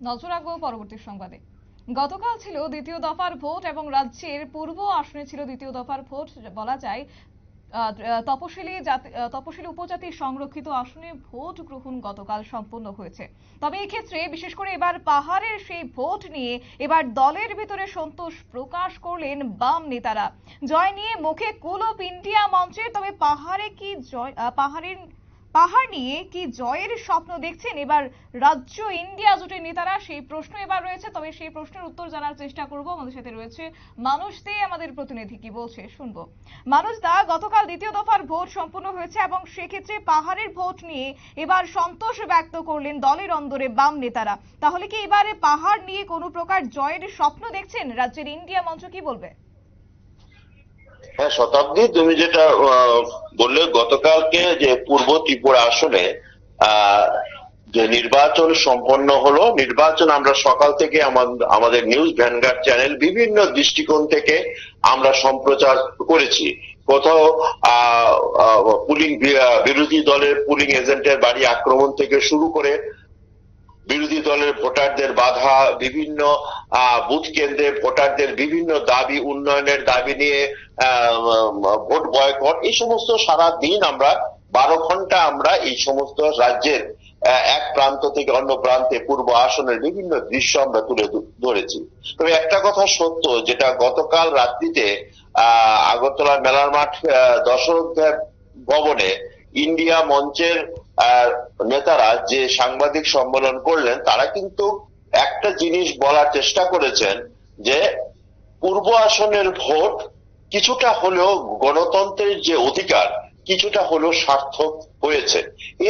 নজর রাখবো পরবর্তী সংবাদে। গতকাল ছিল দ্বিতীয় দফার ভোট এবং রাজ্যের পূর্ব আসনে ছিল দ্বিতীয় দফার ভোট। বলা যায় তপশিলি উপজাতি সংরক্ষিত আসনে ভোট গ্রহণ গতকাল সম্পন্ন হয়েছে। তবে এক্ষেত্রে বিশেষ করে এবার পাহাড়ের সেই ভোট নিয়ে এবার দলের ভিতরে সন্তোষ প্রকাশ করলেন বাম নেতারা। জয় নিয়ে মুখে কুলুপ ইন্ডিয়া মঞ্চে। তবে পাহাড় নিয়ে কি জয়ের স্বপ্ন দেখছেন এবার রাজ্য ইন্ডিয়া জোটের নেতারা, সেই প্রশ্ন এবার রয়েছে। তবে সেই প্রশ্নের উত্তর জানার চেষ্টা করব। আমাদের সাথে রয়েছে মানুষ দে, আমাদের প্রতিনিধি, কি বলছে শুনবো। মানুষ দা, গতকাল দ্বিতীয় দফার ভোট সম্পন্ন হয়েছে এবং সেক্ষেত্রে পাহাড়ের ভোট নিয়ে এবার সন্তোষ ব্যক্ত করলেন দলের অন্দরে বাম নেতারা। তাহলে কি এবারে পাহাড় নিয়ে কোনো প্রকার জয়ের স্বপ্ন দেখছেন রাজ্যের ইন্ডিয়া মঞ্চ, কি বলবে? হ্যাঁ শতাব্দী, তুমি যেটা বললে, গতকালকে যে পূর্ব ত্রিপুরা আসনে যে নির্বাচন সম্পন্ন হলো, নির্বাচন আমরা সকাল থেকে আমাদের নিউজ ভ্যানগার্ড চ্যানেল বিভিন্ন দৃষ্টিকোণ থেকে আমরা সম্প্রচার করেছি। কোথাও বিরোধী দলের পুলিং এজেন্টের বাড়ি আক্রমণ থেকে শুরু করে বিরোধী দলের ভোটারদের বাধা, বিভিন্ন বুথ কেন্দ্রে ভোটারদের বিভিন্ন দাবি, উন্নয়নের দাবি নিয়ে ভোট বয়কট, এই সমস্ত সারা দিন আমরা 12 ঘন্টা আমরা এই সমস্ত রাজ্যের এক প্রান্ত থেকে অন্য প্রান্তে পূর্ব আসনের বিভিন্ন দৃশ্য আমরা তুলে ধরেছি। তবে একটা কথা সত্য, যেটা গতকাল রাত্রিতে আগরতলা মেলার মাঠ দর্শক ভবনে ইন্ডিয়া মঞ্চের নেতারা যে সাংবাদিক সম্মেলন করলেন, তারা কিন্তু একটা জিনিস বলার চেষ্টা করেছেন যে পূর্ব আসনের ভোট কিছুটা হলেও গণতন্ত্রের যে অধিকার কিছুটা হলেও সার্থক হয়েছে,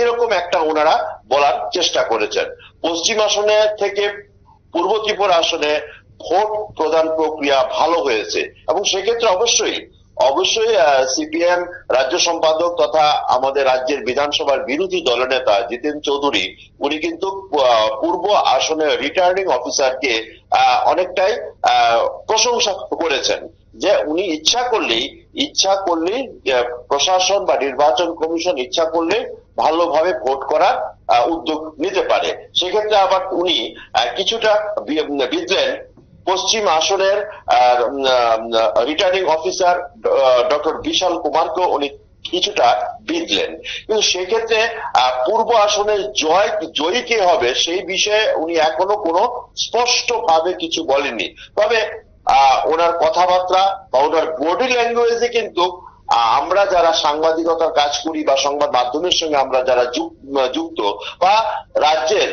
এরকম একটা ওনারা বলার চেষ্টা করেছেন। পশ্চিম আসনে থেকে পূর্ব ত্রিপুরা আসনে ভোট প্রদান প্রক্রিয়া ভালো হয়েছে এবং সেক্ষেত্রে অবশ্যই সিপিএম রাজ্য সম্পাদক তথা আমাদের রাজ্যের বিধানসভার বিরোধী দলনেতা জিতেন চৌধুরী, উনি কিন্তু পূর্ব আসনে রিটার্নিং অফিসারকে অনেকটাই প্রশংসা করেছেন যে উনি ইচ্ছা করলেই প্রশাসন বা নির্বাচন কমিশন ইচ্ছা করলে ভালোভাবে ভোট করার উদ্যোগ নিতে পারে। সেক্ষেত্রে আবার উনি কিছুটা বিদলেন পশ্চিম আসনের রিটার্নিং অফিসার ডক্টর বিশাল কুমারকে উনি কিছুটা বিদলেন। কিন্তু সেক্ষেত্রে পূর্ব আসনের জয়ী কে হবে সেই বিষয়ে উনি এখনো কোনো স্পষ্ট ভাবে কিছু বলেননি। তবে ওনার কথাবার্তা বা ওনার বডি ল্যাঙ্গুয়েজে কিন্তু আমরা যারা সাংবাদিকতার কাজ করি বা সংবাদ মাধ্যমের সঙ্গে আমরা যারা যুক্ত বা রাজ্যের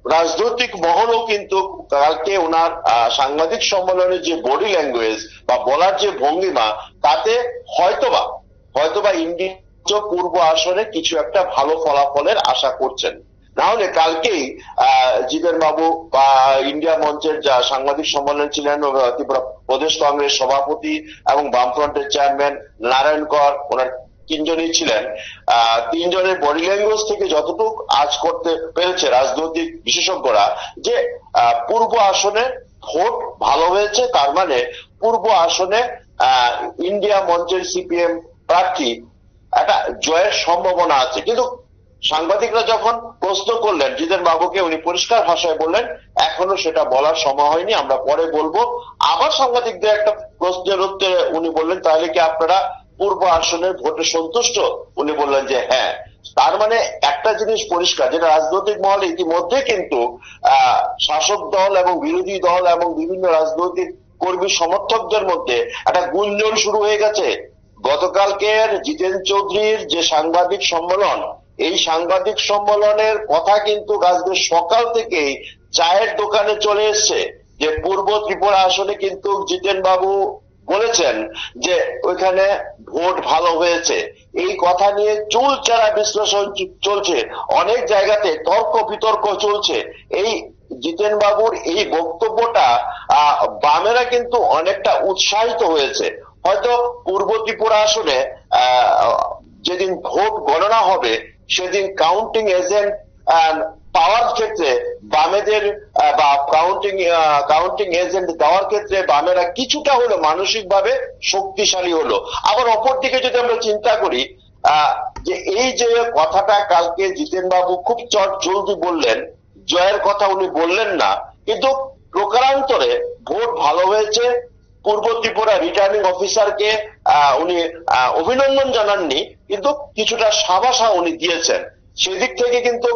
রাজনৈতিক মহলও কিন্তু কালকে ওনার সাংবাদিক সম্মেলনের যে বডি ল্যাঙ্গুয়েজ বা বলার যে ভঙ্গিমা, তাতে হয়তোবা ইন্ডিয়া পূর্ব আসনে কিছু একটা ভালো ফলাফলের আশা করছেন। না হলে কালকেই জিতেন বাবু বা ইন্ডিয়া মঞ্চের যা সাংবাদিক সম্মেলন ছিলেন, ত্রিপুরা প্রদেশ কংগ্রেস সভাপতি এবং বামফ্রন্টের চেয়ারম্যান নারায়ণ কর, ওনার তিনজনই ছিলেন। তিনজনের বডি ল্যাঙ্গুয়েজ থেকে যতটুকু আজ করতে পেরেছে রাজনৈতিক বিশেষজ্ঞরা যে পূর্ব আসনে ভোট ভালো হয়েছে, তার মানে পূর্ব আসনে ইন্ডিয়া মঞ্চের সিপিএম প্রার্থী একটা জয়ের সম্ভাবনা আছে। কিন্তু সাংবাদিকরা যখন প্রশ্ন করলেন জিতেন বাবুকে, উনি পরিষ্কার ভাষায় বললেন এখনো সেটা বলার সময় হয়নি, আমরা পরে বলবো। আবার সাংবাদিকদের একটা প্রশ্নের উত্তরে উনি বললেন তাহলে কি আপনারা পূর্ব আসনের ভোটে সন্তুষ্ট? উনি বললেন যে হ্যাঁ। তার মানে একটা জিনিস পরিষ্কার, যেটা রাজনৈতিক মহলে ইতিমধ্যে কিন্তু শাসক দল এবং বিরোধী দল এবং বিভিন্ন রাজনৈতিক কর্মী সমর্থকদের মধ্যে একটা গুঞ্জন শুরু হয়ে গেছে। গতকালকের জিতেন চৌধুরীর যে সাংবাদিক সম্মেলন, এই সাংবাদিক সম্মেলনের কথা কিন্তু আজকে সকাল থেকেই চায়ের দোকানে চলে এসছে যে পূর্ব ত্রিপুরা আসনে কিন্তু জিতেন বাবু বলেছেন যে ওইখানে ভোট ভালো হয়েছে। এই কথা নিয়ে চুলচেরা বিশ্লেষণ চলছে, অনেক জায়গাতে তর্ক বিতর্ক চলছে। এই জিতেন বাবুর এই বক্তব্যটা বামেরা কিন্তু অনেকটা উৎসাহিত হয়েছে। হয়তো পূর্ব ত্রিপুরা আসনে যেদিন ভোট গণনা হবে সেদিন কাউন্টিং এজেন্ট পাওয়ার ক্ষেত্রে বামেদের বা কাউন্টিং এজেন্ট দেওয়ার ক্ষেত্রে বামেরা কিছুটা হলো মানসিক ভাবে শক্তিশালী হলো। আবার অপরদিকে যদি আমরা চিন্তা করি যে এই যে কথাটা কালকে জিতেন বাবু খুব চট জলদি বললেন জয়ের কথা উনি বললেন না, কিন্তু প্রকারান্তরে ভোট ভালো হয়েছে, পূর্ব ত্রিপুরা রিটার্নিং অফিসারকে উনি অভিনন্দন জানাননি, কিন্তু কিছুটা সাবাসা উনি দিয়েছেন। সেদিক থেকে কিন্তু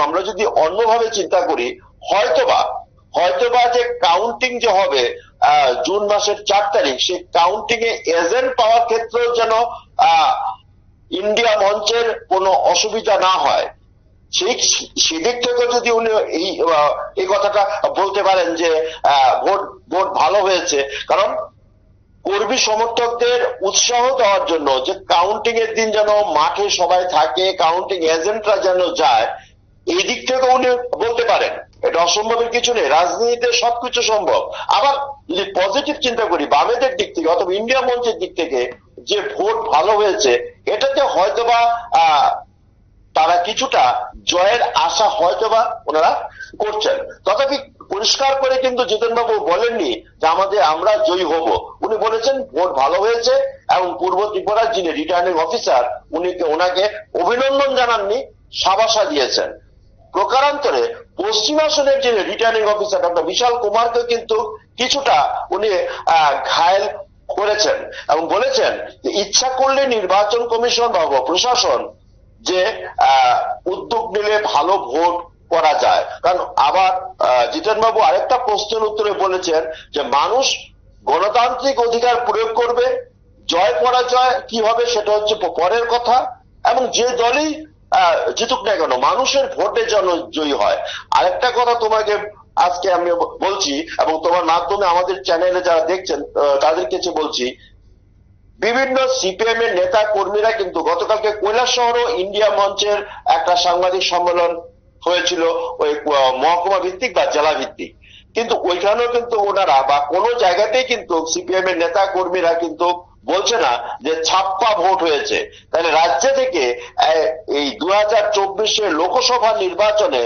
আমরা যদি অন্যভাবে চিন্তা করি, হয়তোবা হয়তোবা যে কাউন্টিং যে হবে জুন মাসের 4 তারিখ, সেই কাউন্টিং এ এজেন্ট পাওয়ার ক্ষেত্রেও যেন ইন্ডিয়া মঞ্চের কোনো অসুবিধা না হয়, সেদিক থেকে যদি উনি এই কথাটা বলতে পারেন যে ভোট ভালো হয়েছে। কারণ কর্মী সমর্থকদের উৎসাহ দেওয়ার জন্য যে কাউন্টিং এর দিন যেন মাঠে সবাই থাকে, কাউন্টিং এজেন্টরা যেন যায়, এই দিক থেকে উনি বলতে পারেন। এটা অসম্ভবের কিছু নেই, রাজনীতিতে সবকিছু সম্ভব। আবার যদি পজিটিভ চিন্তা করি বামেদের দিক থেকে অথবা ইন্ডিয়া মঞ্চের দিক থেকে, যে ভোট ভালো হয়েছে, এটাতে হয়তোবা তারা কিছুটা জয়ের আশা হয়তোবা ওনারা করছেন। তথাপি পরিষ্কার করে কিন্তু জিতেন বাবু বলেননি যে আমরা জয়ী হব। উনি বলেছেন ভোট ভালো হয়েছে, এবং পূর্ব ত্রিপুরার যিনি রিটার্নিং অফিসার ওনাকে অভিনন্দন জানাননি, সাবাসা দিয়েছেন। প্রকারান্তরে পশ্চিম আসনের যিনি রিটার্নিং অফিসার ডক্টর বিশাল কুমারকে কিন্তু কিছুটা উনি ঘায়েল করেছেন এবং বলেছেন যে ইচ্ছা করলে নির্বাচন কমিশন বা প্রশাসন যে উদ্যোগ নিলে ভালো ভোট করা যায়। কারণ আবার জিতেন বাবু আরেকটা প্রশ্নের উত্তরে বলেছেন যে মানুষ গণতান্ত্রিক অধিকার প্রয়োগ করবে, জয় পরাজয় কি হবে সেটা হচ্ছে পরের কথা, এবং যে দলই জিতুক না কেন মানুষের ভোটে যেন জয়ী হয়। আরেকটা কথা তোমাকে আজকে আমি বলছি, এবং তোমার মাধ্যমে আমাদের চ্যানেলে যারা দেখছেন তাদের কাছে বলছি, বিভিন্ন সিপিএম এর নেতা কর্মীরা কিন্তু গতকালকে কৈলাসহর ইন্ডিয়া মঞ্চের একটা সাংবাদিক সম্মেলন হয়েছিল, ওই মহকুমা ভিত্তিক বা জেলা ভিত্তিক, কিন্তু ওইখানেও কিন্তু ওনারা বা কোনো জায়গাতেই কিন্তু সিপিএম এর নেতা কর্মীরা কিন্তু বলছে না যে ছাপ্পা ভোট হয়েছে। তাহলে রাজ্য থেকে এই 2024 লোকসভা নির্বাচনে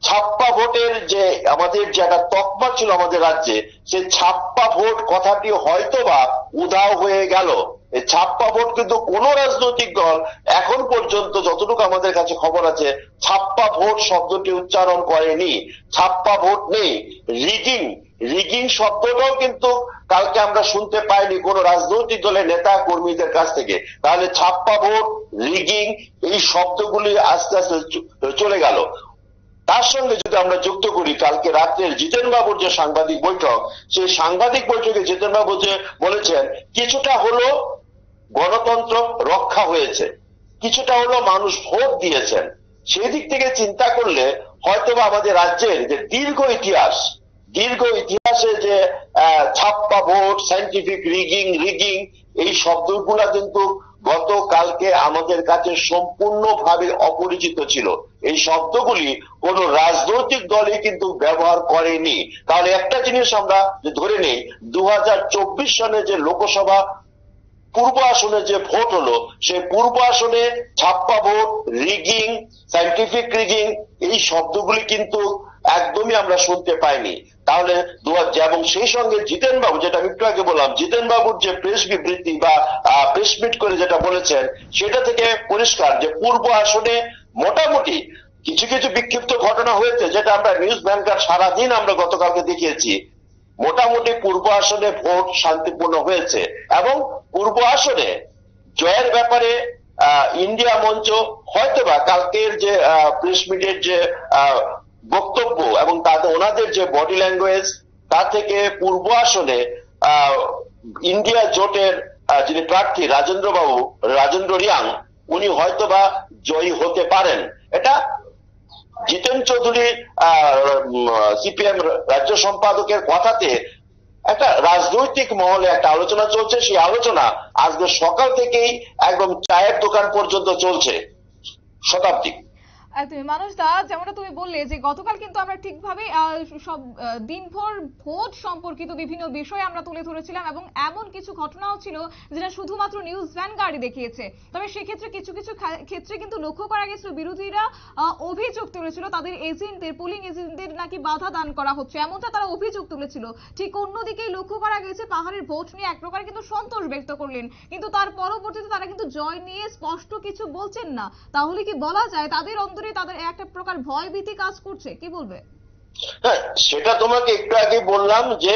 ছাপ্পা ভোটের যে আমাদের যে একটা তকমা ছিল আমাদের রাজ্যে, সেই ছাপ্পা ভোট কথাটি হয়তোবা উধাও হয়ে গেল। এই ছাপ্পা ভোট কিন্তু কোন রাজনৈতিক দল এখন পর্যন্ত যতটুকু আমাদের কাছে খবর আছে ছাপ্পা ভোট শব্দটি উচ্চারণ করেনি। ছাপ্পা ভোট নেই, রিগিং শব্দটাও কিন্তু কালকে আমরা শুনতে পাইনি কোন রাজনৈতিক দলের নেতা কর্মীদের কাছ থেকে। তাহলে ছাপ্পা ভোট, রিগিং এই শব্দগুলি আস্তে আস্তে চলে গেল। তার সঙ্গে যদি আমরা যুক্ত করি কালকে রাত্রের জিতেন বাবুর যে সাংবাদিক বৈঠক, সেই সাংবাদিক বৈঠকে জিতেন বাবু যে বলেছেন কিছুটা হলো গণতন্ত্র রক্ষা হয়েছে, কিছুটা হলো মানুষ ভোট দিয়েছেন, সেই দিক থেকে চিন্তা করলে হয়তোবা আমাদের রাজ্যের যে দীর্ঘ ইতিহাসে যে ছাপ্পা ভোট, সাইন্টিফিক রিগিং এই শব্দগুলা কিন্তু গতকালকে আমাদের কাছে সম্পূর্ণভাবে অপরিচিত ছিল। এই শব্দগুলি কোন রাজনৈতিক দলই কিন্তু ব্যবহার করেনি। তাহলে একটা জিনিস আমরা ধরে নেই, 2024 সনে যে লোকসভা পূর্ব আসনে যে ভোট হলো, সেই পূর্ব আসনে ছাপ্পা ভোট, রিগিং, সাইন্টিফিক রিগিং এই শব্দগুলি কিন্তু একদমই আমরা শুনতে পাইনি। তাহলে এবং সেই সঙ্গে জিতেন বাবু, যেটা আমি একটু আগে বললাম, জিতেন বাবুর যে প্রেস বিবৃতি বা প্রেস মিট করে যেটা বলেছেন, সেটা থেকে পরিষ্কার যে পূর্ব আসনে মোটামুটি কিছু কিছু বিক্ষিপ্ত ঘটনা হয়েছে, যেটা আমরা নিউজ ভ্যানগার্ড সারাদিন আমরা গতকালকে দেখিয়েছি। মোটামুটি পূর্ব আসনে ভোট শান্তিপূর্ণ হয়েছে, এবং পূর্ব আসনে জয়ের ব্যাপারে ইন্ডিয়া মঞ্চ হয়তোবা কালকের যে প্রেস মিটের যে বক্তব্য এবং তাদের ওনাদের যে বডি ল্যাঙ্গুয়েজ, তা থেকে পূর্ব আসনে ইন্ডিয়া জোটের যিনি প্রার্থী রাজেন্দ্র রিয়াং, উনি হয়তোবা জয়ী হতে পারেন। এটা জিতেন চৌধুরী সিপিএম রাজ্য সম্পাদকের কথাতে একটা রাজনৈতিক মহলে একটা আলোচনা চলছে। সেই আলোচনা আজকে সকাল থেকেই একদম চায়ের দোকান পর্যন্ত চলছে। শতাব্দী তুমি মানুষ দা, যেমনটা তুমি বললে যে গতকাল কিন্তু আমরা ঠিকভাবে সব দিনভর ভোট সম্পর্কিত বিভিন্ন বিষয় আমরা তুলে ধরেছিলাম, এবং এমন কিছু ঘটনাও ছিল যেটা শুধুমাত্র নিউজ ভ্যানগার্ডই দেখিয়েছে। তবে সেক্ষেত্রে কিছু কিছু ক্ষেত্রে কিন্তু লক্ষ্য করা গেছিল বিরোধীরা অভিযোগ তুলেছিল তাদের এজেন্টদের, পোলিং এজেন্টদের নাকি বাধা দান করা হচ্ছে, এমনটা তারা অভিযোগ তুলেছিল। ঠিক অন্যদিকেই লক্ষ্য করা গেছে পাহাড়ের ভোট নিয়ে এক প্রকার কিন্তু সন্তোষ ব্যক্ত করলেন, কিন্তু তার পরবর্তীতে তারা কিন্তু জয় নিয়ে স্পষ্ট কিছু বলছেন না। তাহলে কি বলা যায় তাদের অন্তরে ভেতরে তাদের একটা প্রকার ভয় ভীতি কাজ করছে, কি বলবে? হ্যাঁ, সেটা তোমাকে একটু আগে বললাম যে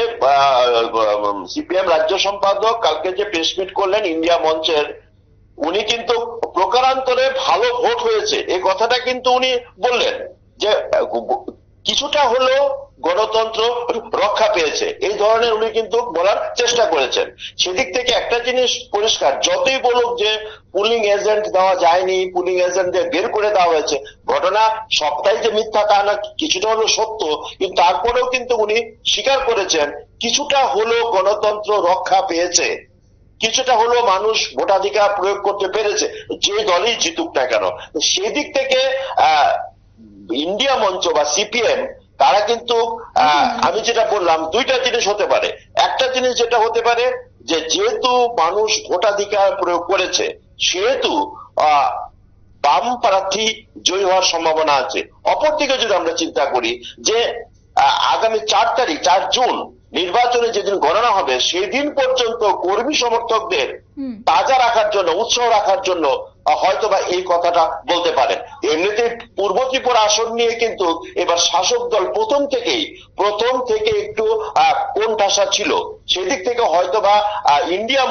সিপিএম রাজ্য সম্পাদক কালকে যে প্রেস মিট করলেন ইন্ডিয়া মঞ্চের, উনি কিন্তু প্রকারান্তরে ভালো ভোট হয়েছে এই কথাটা কিন্তু উনি বললেন যে কিছুটা হলেও গণতন্ত্র রক্ষা পেয়েছে, এই ধরনের উনি কিন্তু বলার চেষ্টা করেছেন। সেদিক থেকে একটা জিনিস পরিষ্কার, যতই বলুক যে পুলিং এজেন্ট দেওয়া যায়নি, পুলিং এজেন্টদের বের করে দেওয়া হয়েছে, ঘটনা সবটাই যে মিথ্যা তা না, কিছুটা হলো সত্য, কিন্তু তারপরেও কিন্তু উনি স্বীকার করেছেন কিছুটা হলেও গণতন্ত্র রক্ষা পেয়েছে, কিছুটা হলেও মানুষ ভোটাধিকার প্রয়োগ করতে পেরেছে, যে দলই জিতুক না কেন। সেদিক থেকে ইন্ডিয়া মঞ্চ বা সিপিএম তারা কিন্তু আমি যেটা বললাম দুইটা জিনিস হতে পারে। একটা জিনিস যেটা হতে পারে যে যেহেতু মানুষ ভোটাধিকার প্রয়োগ করেছে সেহেতু বাম প্রার্থী জয়ী হওয়ার সম্ভাবনা আছে। অপরদিকে যদি আমরা চিন্তা করি যে আগামী 4 জুন নির্বাচনে যেদিন গণনা হবে সেই দিন পর্যন্ত কর্মী সমর্থকদের তাজা রাখার জন্য, উৎসাহ রাখার জন্য হয়তোবা এই কথাটা বলতে পারেন। এমনিতে পূর্ব ত্রিপুরা আসন নিয়ে কিন্তু এবার শাসক দল প্রথম থেকে একটু কোণঠাসা ছিল, সেদিক থেকে হয়তোবা ইন্ডিয়া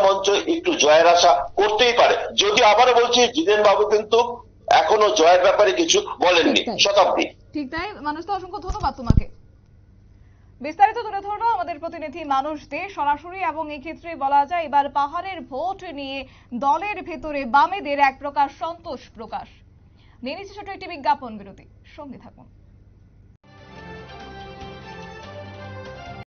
মঞ্চ একটু জয়ের আশা করতেই পারে। যদি আবারও বলছি জিতেন বাবু কিন্তু এখনো জয়ের ব্যাপারে কিছু বলেননি। শতাব্দী। ঠিক তাই মানুষ, তো অসংখ্য ধন্যবাদ তোমাকে। বিস্তারিত তুলে ধরলো আমাদের প্রতিনিধি মানুষ দে সরাসরি, এবং এই ক্ষেত্রে বলা যায় এবার পাহাড়ের ভোট নিয়ে দলের ভেতরে বামেদের এক প্রকার সন্তোষ প্রকাশ। নিয়ে নিচ্ছে ছোট একটি বিজ্ঞাপন বিরতি, সঙ্গে থাকুন।